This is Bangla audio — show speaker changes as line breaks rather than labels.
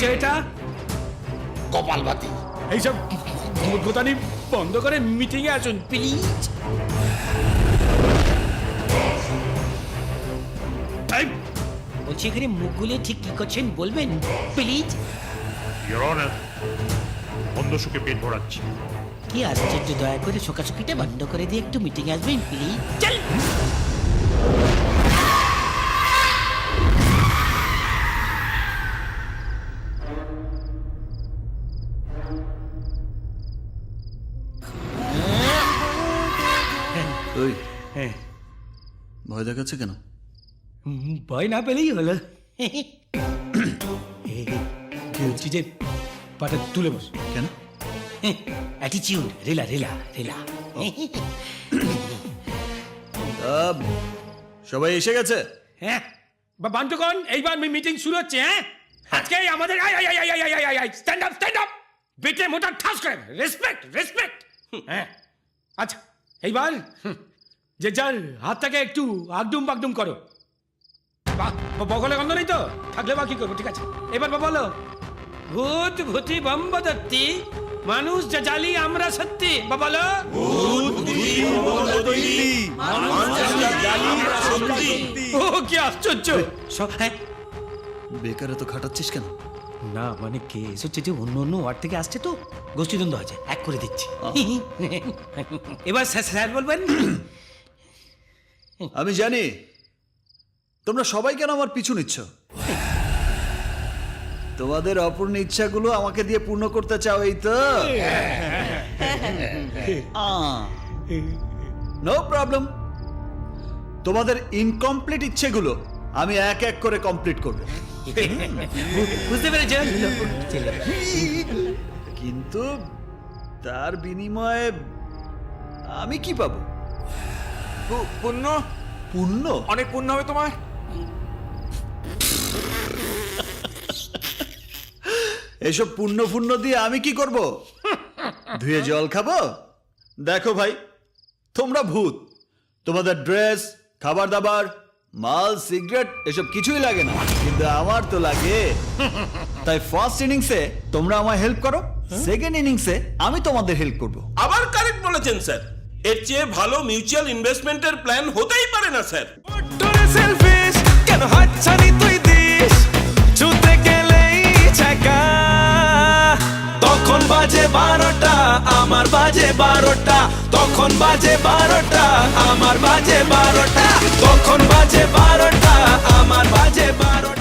হয়েছে এটা?
কপালবাতি।
এইসব মূর্খতানি বন্ধ করে মিটিং এ আসুন প্লিজ। বলছি এখানে মুখগুলি ঠিক কি করছেন বলবেন প্লিজ?
ইওর অনার, বন্ধ সুখে পেট ভরাচ্ছি।
কি আশ্চর্য, দয়া করে শোকাশুকিটা বন্ধ করে দিয়ে একটু মিটিং আসবেন প্লিজ। চল।
ওই
হ্যাঁ,
ভয় দেখাচ্ছে কেন?
ভয় না পেলেই হলো। বলছি যে পাটা তুলে বস।
কেন?
অ্যাটিটিউড, রেলা রেলা রেলা।
সবাই এসে গেছে?
হ্যাঁ বান্টুকন, এইবার মিটিং শুরু হচ্ছে। হ্যাঁ আজকে আমাদের স্ট্যান্ড আপ স্ট্যান্ড আপ, বেটে মোটা ঠাস করে রেসপেক্ট রেসপেক্ট। হ্যাঁ আচ্ছা, এইবার যে যার হাতটাকে একটু আগডুম বাগডুম করো। বগলে গন্ধ নেই তো? থাকলে বা কি করবো? ঠিক আছে, এবার বলো। ভূত ভূতি বম্বদত্তি, মানুষ যা জালি আমরা সত্যি। বলো। ও কি আশ্চর্য! হ্যাঁ
বেকারে তো খাটাচ্ছিস কেন?
না মানে কেস হচ্ছে যে অন্য অন্য ওয়ার্ড থেকে আসছে তো, গোষ্ঠীদ্বন্দ্ব আছে, এক করে দিচ্ছি। এবার স্যার বলবেন।
আমি জানি তোমরা সবাই কেন আমার পিছু নিচ্ছ। তোমাদের অপূর্ণ ইচ্ছাগুলো আমাকে দিয়ে পূর্ণ করতে চাও, এই তো? No problem. তোমাদের ইনকমপ্লিট ইচ্ছেগুলো আমি এক এক করে কমপ্লিট করব।
বুঝতে পেরেছেন?
কিন্তু তার বিনিময়ে আমি কি পাবো?
পুণ্য,
পুণ্য?
অনেক পুণ্য হবে তোমার।
এসব পুণ্য ফুণ্য দিয়ে আমি কি করব? ধুয়ে জল খাবো? দেখো ভাই, তোমরা ভূত, তোমাদের ড্রেস, খাবার দাবার, মাল, সিগারেট এসব কিছুই লাগে না, কিন্তু আমার তো লাগে। তাই ফার্স্ট ইনিংসে তোমরা আমায় হেল্প করো, সেকেন্ড ইনিংসে আমি তোমাদের হেল্প করব।
আবার কারেক্ট বলেছেন স্যার। এর চেয়ে ভালো মিউচুয়াল ইনভেস্টমেন্টের প্ল্যান হতেই পারে না স্যার।
তোরে সেলফিশ কেন হাতছানি তুই দিস, ছুতে গেলেই ছ্যাঁকা। তখন বাজে 12টা, আমার বাজে 12টা। তখন বাজে 12টা, আমার বাজে 12টা। তখন বাজে 12টা, আমার বাজে 12টা।